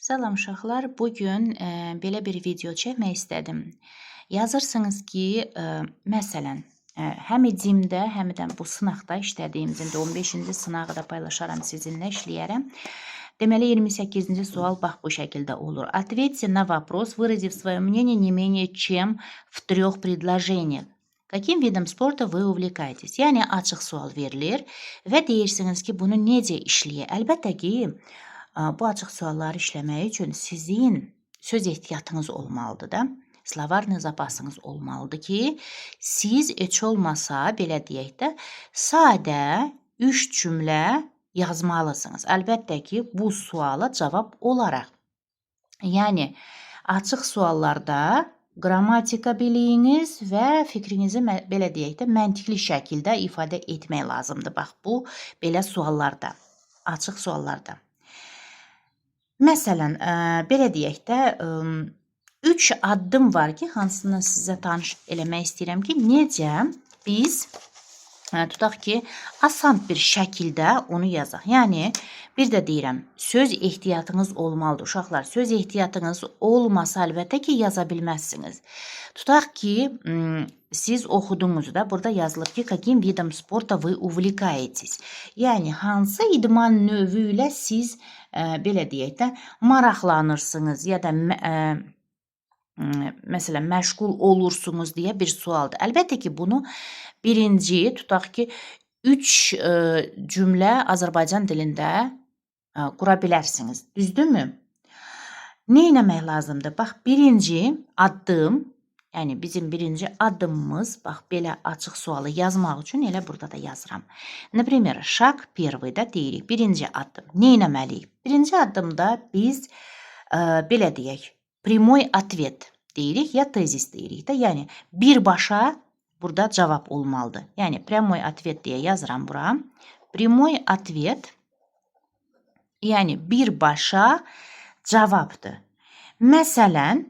Salam uşaqlar, bugün belə bir video çəkmək istədim. Yazırsınız ki, məsələn, həm cimdə, həm də bu sınaqda işlədiyimizin 15-ci sınağı da paylaşaram sizinlə, işləyərəm. Deməli, 28-ci sual bax bu şəkildə olur. Ответьте на вопрос, выразив свое мнение не менее чем в 3 предложениях. Каким видом спорта вы увлекаетесь? Yəni, açıq sual verilir və deyirsiniz ki, bunu necə işləyə? Əlbəttə ki, bu açıq sualları işləmək üçün sizin söz ehtiyatınız olmalıdır da. Slovarный zapasınız olmalıdır ki, siz heç olmasa, belə deyək də, sadə 3 cümlə yazmalısınız. Əlbəttə ki, bu suala cavab olaraq. Yəni, açıq suallarda qrammatika biliyiniz və fikrinizi, belə deyək də, məntiqli şəkildə ifadə etmək lazımdır. Bax, bu belə suallarda, açıq suallarda. Məsələn, belə deyək də, 3 addım var ki, hansını sizə tanış eləmək istəyirəm ki, necə biz, tutaq ki, asan bir şəkildə onu yazaq. Yəni, bir də deyirəm, söz ehtiyatınız olmalıdır. Uşaqlar, söz ehtiyatınız olmasa, əlbəttə ki, yaza bilməzsiniz. Tutaq ki, siz oxudunuz da, burada yazılıb ki, каким видом спорта вы увлекаетесь. Yəni, hansı idman növü ilə siz, belə deyək də, maraqlanırsınız ya da məsələn, məşğul olursunuz deyə bir sualdır. Əlbəttə ki, bunu birinci, tutaq ki, 3 cümlə Azərbaycan dilində qura bilərsiniz. Düzdürmü? Nə etmək lazımdır? Bax, birinci addım, yəni bizim birinci addımımız, bax, belə açıq sualı yazmaq üçün elə burada da yazıram. Например, şag первый da deyirik. Birinci addım. Nə etməliyik? Birinci addımda biz, belə deyək, прямой ответ deyirik ya tezis deyirik də. Yəni, birbaşa burada cavab olmalıdır. Yəni, прямой ответ deyə yazıram bura. Прямой ответ, yəni birbaşa cavabdır. Məsələn,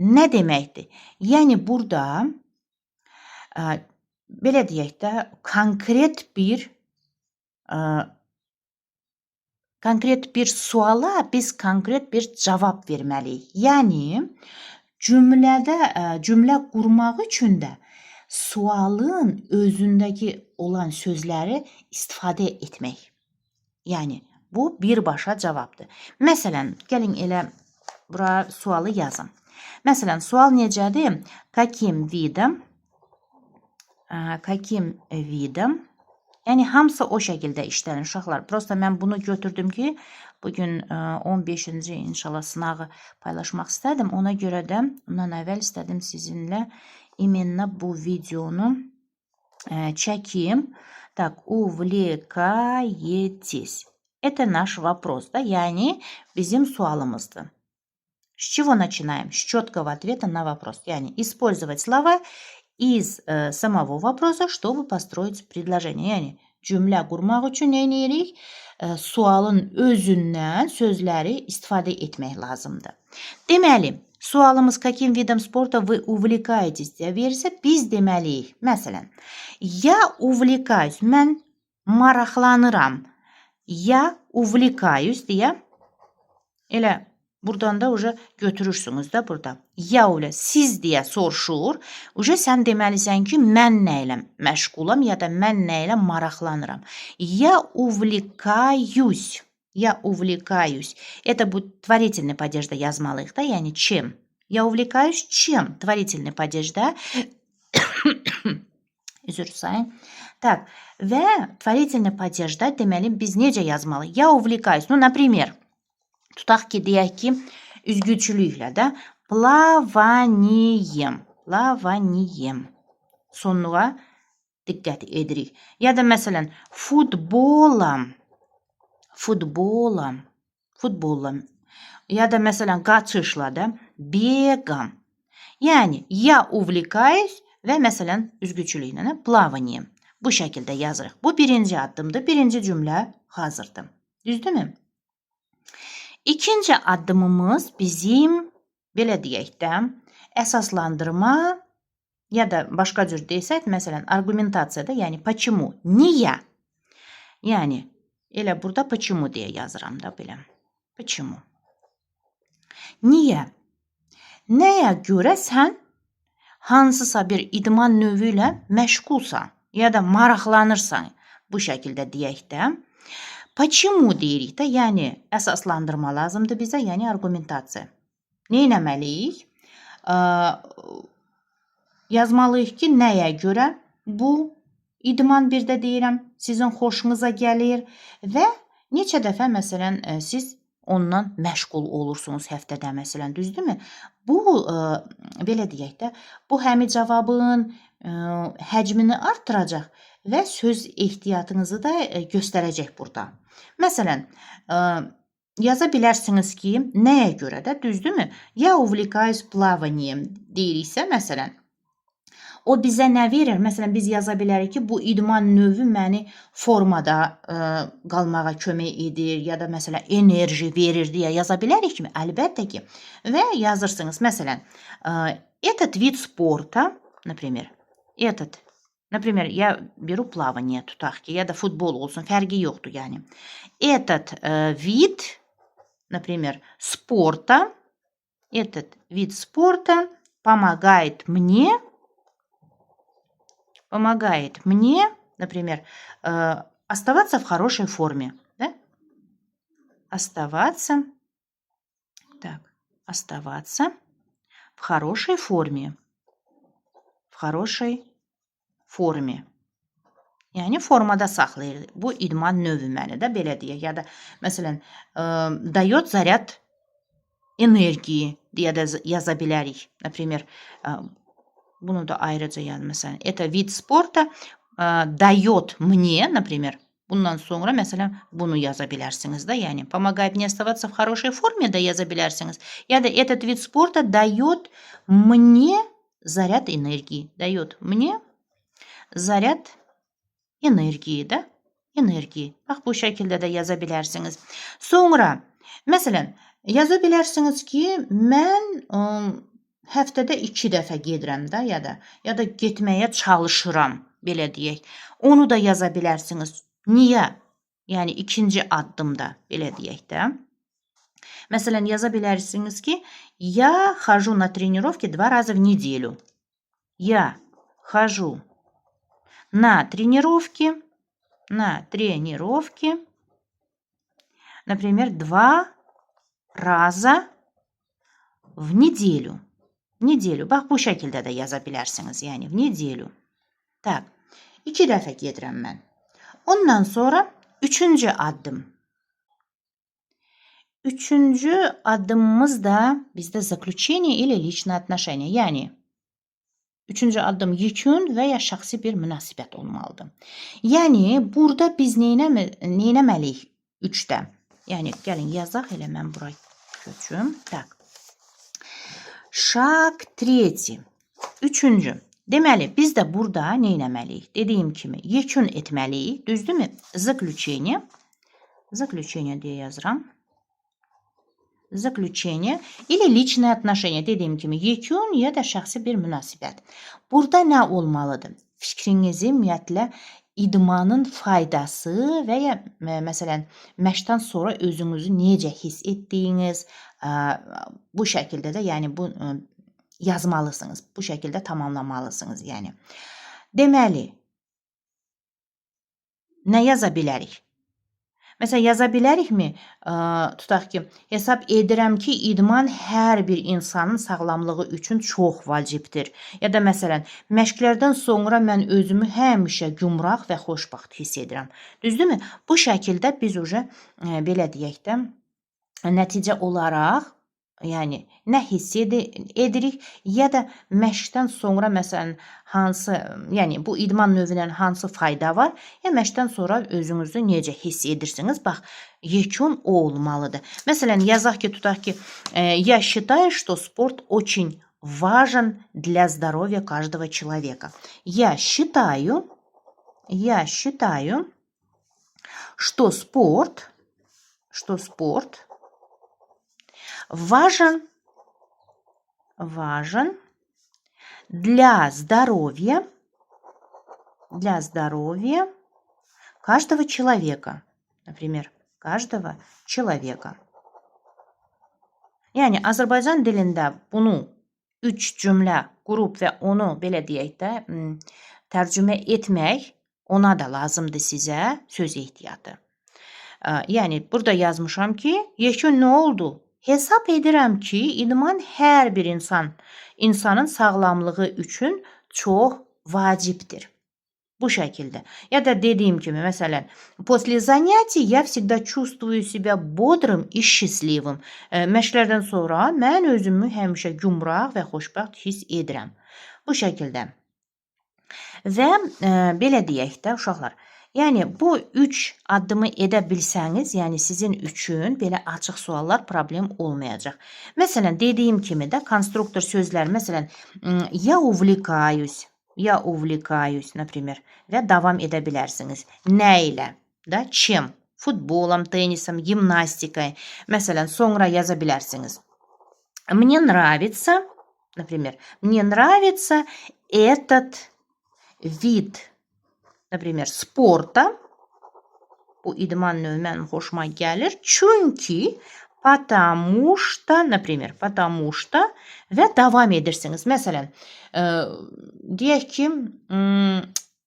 nə deməkdir? Yəni, burada, belə deyək də, konkret bir suala biz konkret bir cavab verməliyik. Yəni, cümlə qurmaq üçün də sualın özündəki olan sözləri istifadə etmək. Yəni, bu birbaşa cavabdır. Məsələn, gəlin elə bura sualı yazın. Məsələn, sual necədir? Каким видом, yəni, hamısı o şəkildə işlənir, uşaqlar. Prosta mən bunu götürdüm ki, bugün 15-ci inşallah sınağı paylaşmaq istədim. Ona görə də ondan əvvəl istədim sizinlə imенно bu videonu çəkim. Так, увлекаетесь. Это наш вопрос, да? Yəni, bizim sualımızdır. С чего начинаем? С четкого ответа на вопрос. Yəni, использовать слова из самого вопроса, чтобы построить предложение. Yəni, cümlə qurmaq üçün nə edirik? Sualın özündən sözləri istifadə etmək lazımdır. Deməli, sualımız каким видом спорта вы увлекаетесь deyə verirsə, biz deməliyik. Məsələn, я увлекаюсь, mən maraqlanıram. Я увлекаюсь deyə elə buradan da uca götürürsünüz də burada. Ya ilə siz deyə soruşur. Uca sən deməlisən ki, mən nə ilə məşğulam ya da mən nə ilə maraqlanıram. Я увлекаюсь. Я увлекаюсь. Это будет творительный падежdə yazmalıyıq da, yəni чем. Я увлекаюсь чем? Творительный падежdə. Üzr sayın. Так, və tворительный падежdə deməli biz necə yazmalıyıq? Я увлекаюсь. Ну, например, tutaq ki, deyək ki, üzgüçülüklə də plavaнием. Plavaнием. Sonluğa diqqət edirik. Ya da məsələn, futbolam. Futbolam. Futbolam. Ya da məsələn, qaçışla da bегом. Yəni, я увлекаюсь və məsələn, üzgüçülüklə plavaнием. Bu şəkildə yazırıq. Bu birinci addımdır. Birinci cümlə hazırdır. Düzdürmü? İkinci addımımız bizim, belə deyək də, əsaslandırma ya da başqa cür desək, məsələn, argumentasiyada, yəni почему, niyə? Yəni, elə burada почему deyə yazıram da belə. Почему? Niyə? Nəyə görə sən hansısa bir idman növü ilə məşğulsan ya da maraqlanırsan, bu şəkildə deyək də. Почему deyirik də, yəni əsaslandırma lazımdır bizə, yəni argumentasiya. Nə etməliyik? Yazmalıyıq ki, nəyə görə bu idman, bir də deyirəm, sizin xoşunuza gəlir və neçə dəfə məsələn siz ondan məşğul olursunuz həftədə məsələn, düzdürmü? Bu belə deyək də, bu həmin cavabın həcmini artıracaq və söz ehtiyatınızı da göstərəcək burada. Məsələn, yaza bilərsiniz ki, nəyə görə də, düzdürmü? Я увлекаюсь плаванием deyiriksə, məsələn, o bizə nə verir? Məsələn, biz yaza bilərik ki, bu idman növü məni formada qalmağa kömək edir ya da məsələn enerji verir deyə yaza bilərik mi? Əlbəttə ki. Və yazırsınız. Məsələn, этот вид спорта, например, я беру плавание, tutaq ki, ya da futbol olsun, fərqi yoxdur yəni. Этот вид, например, спорта, этот вид спорта помогает мне, например, оставаться в хорошей форме. Да? Оставаться в хорошей форме. Yəni formada saxlayır. Bu idman növü məni də belə deyək. Ya da məsələn, дает заряд энергии deyə də yaza bilərik. Например, bunu da ayrıca yazın. Məsələn, это вид спорта дает мне, например, bundan sonra məsələn bunu yaza bilərsiniz də. Yəni помогает мне оставаться в хорошей форме də yaza bilərsiniz. Ya da этот вид спорта дает мне заряд энергии. Дает мне заряд энергии də. Enerji. Bax bu şəkildə də yaza bilərsiniz. Sonra məsələn yaza bilərsiniz ki, mən həftədə 2 dəfə gedirəm də ya da getməyə çalışıram, belə deyək. Onu da yaza bilərsiniz. Niyə? Yəni ikinci addımda, belə deyək də. Məsələn, yaza bilərsiniz ki, я хожу на тренировки 2 раза в неделю. Я хожу на тренировки, например, 2 раза в неделю. Bax bu şəkildə də yaza bilərsiniz. Yəni в неделю. Tak. 2 dəfə gedirəm mən. Ondan sonra 3-cü addım. 3-cü addımımız da bizdə заключение или личное отношение. Yəni 3-cü addım yekun və ya şəxsi bir münasibət olmalıdır. Yəni burada biz neynəməliyik 3-də? Yəni gəlin yazaq, elə mən bura köçüm. Tak. Şag 3. 3-cü. Deməli, biz də burada neynəməliyik? Dediyim kimi, yekun etməliyik. Düzdürmü? Заключение deyə yazıram. Заключение или личное отношение. Dediyim kimi, yekun ya da şəxsi bir münasibət. Burada nə olmalıdır? Fikrinizi ümumiyyətlə idmanın faydası və ya məsələn məşqdən sonra özünüzü necə hiss etdiyiniz, bu şəkildə də yəni bu yazmalısınız. Bu şəkildə tamamlamalısınız yəni. Deməli, nə yaza bilərik? Məsələn, yaza bilərikmi? Tutaq ki, hesab edirəm ki, idman hər bir insanın sağlamlığı üçün çox vacibdir. Ya da məsələn, məşqlərdən sonra mən özümü həmişə gümrah və xoşbaxt hiss edirəm. Düzdürmü? Bu şəkildə biz belə deyək də, nəticə olaraq yəni nə hiss edirik ya da məşqdən sonra məsələn hansı, yəni bu idman növündən hansı fayda var, ya məşqdən sonra özünüzü necə hiss edirsiniz? Bax, yekun o olmalıdır. Məsələn, yazaq ki, tutaq ki, я считаю, что спорт очень важен для здоровья каждого человека. Я считаю, что спорт важен для здоровья каждого человека. Например, каждого человека. Yəni Azərbaycan dilində bunu 3 cümlə qurub və onu belə deyək də tərcümə etmək ona da lazımdır sizə söz ehtiyatı. Yəni burada yazmışam ki, yekun nə oldu? Hesab edirəm ki, idman hər bir insanın sağlamlığı üçün çox vacibdir. Bu şəkildə. Ya da dediyim kimi, məsələn, после занятий я всегда чувствую себя бодрым и счастливым. Məşqlərdən sonra mən özümü həmişə gümrah və xoşbəxt hiss edirəm. Bu şəkildə. Və belə deyək də uşaqlar. Yəni bu 3 addımı edə bilsəniz, yəni sizin üçün belə açıq suallar problem olmayacaq. Məsələn, dediyim kimi də konstruktor sözlər, məsələn, я увлекаюсь, например, və davam edə bilərsiniz. Nə ilə? Da, чем? Futbolom, tennisом, gimnastikой. Məsələn, sonra yaza bilərsiniz. Мне нравится, например, мне нравится этот вид, например, sporta. Bu idman növü mənim xoşuma gəlir. Çünki, потому что, например, потому что və davam edirsiniz. Məsələn, deyək ki,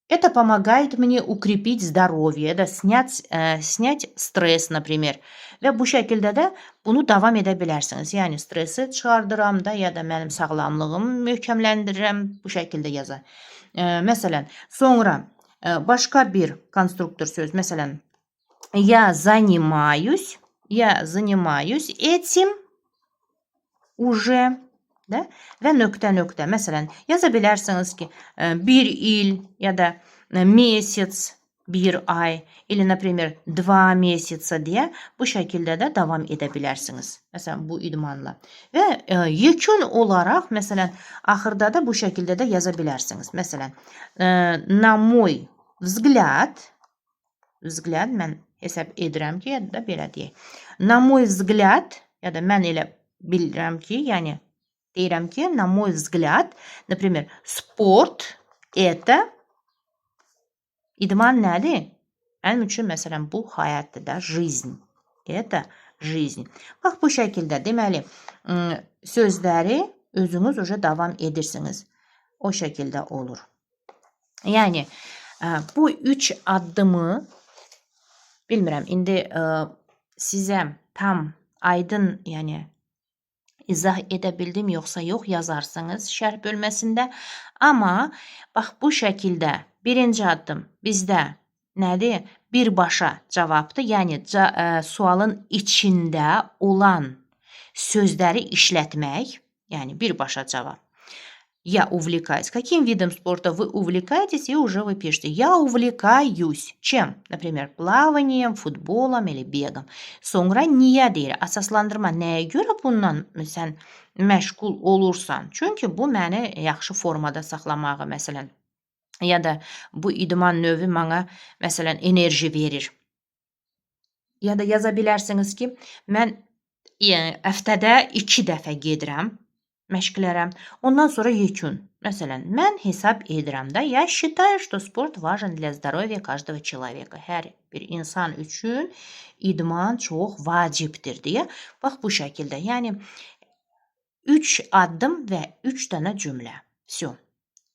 это помогает мне укрепить здоровье, да, снять стресс, например. Və bu şəkildə də bunu davam edə bilərsiniz. Yəni stressi çıxardıram da, ya da mənim sağlamlığımı möhkəmləndirirəm, bu şəkildə yazar. Məsələn, sonra başqa bir konstruktor söz, məsələn, я занимаюсь этим уже, da? Və nöqtə. Məsələn, yaza bilərsiniz ki, bir il ya da месяц, bir ay, или, например, 2 месяца deyə bu şəkildə də davam edə bilərsiniz. Məsələn, bu idmanla. Və yekun olaraq, məsələn, axırda da bu şəkildə də yaza bilərsiniz. Məsələn, на мой взгляд, mən hesab edirəm ki, ya da belə deyək. На мой взгляд, ya da mən elə bilirəm ki, yəni deyirəm ki, на мой взгляд, например, sport это idman nədir? Mənim üçün, məsələn, bu həyatdır da, жизнь. Это жизнь. Bax, bu şəkildə, deməli, sözləri özünüz уже davam edirsiniz. O şəkildə olur. Yəni, bu 3 addımı, bilmirəm, indi sizə tam aydın, yəni, izah edə bildim, yoxsa yox, yazarsınız şərh bölməsində. Amma, bax, bu şəkildə birinci addım bizdə nədir? Birbaşa cavabdır. Yəni, sualın içində olan sözləri işlətmək. Yəni, birbaşa cavab. Я увлекаюсь. Каким видом спорта вы увлекаетесь? И уже вы пишете. Я увлекаюсь. Чем? Например, плаванием, футболом или бегом. Sonra niyə deyir? Əsaslandırma. Nəyə görə bundan sən məşğul olursan? Çünki bu məni yaxşı formada saxlamağı, məsələn, ya da bu idman növü mənə, məsələn, enerji verir. Ya da yaza bilərsiniz ki, mən həftədə 2 dəfə gedirəm məşqlərə. Ondan sonra yekun. Məsələn, mən hesab edirəm də, я считаю, что спорт важен для здоровья каждого человека. Hər bir insan üçün idman çox vacibdir deyə. Bax, bu şəkildə. Yəni, 3 addım və 3 dənə cümlə. Всё.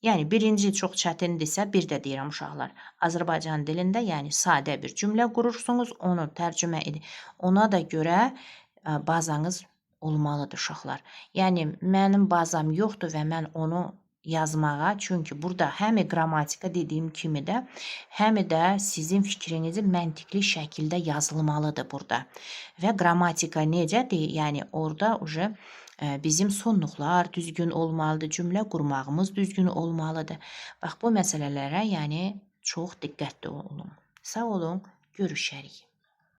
Yəni, birinci çox çətindirsə, bir də deyirəm uşaqlar, Azərbaycan dilində, yəni sadə bir cümlə qurursunuz, onu tərcümə edin. Ona da görə bazanız olmalıdır uşaqlar. Yəni, mənim bazam yoxdur və mən onu yazmağa, çünki burada həm qrammatika dediyim kimi də, həm də sizin fikrinizi məntiqli şəkildə yazılmalıdır burada. Və qrammatika necədir? Yəni, orada bizim sonluqlar düzgün olmalıdır, cümlə qurmağımız düzgün olmalıdır. Bax, bu məsələlərə, yəni, çox diqqətli olun. Sağ olun, görüşərik.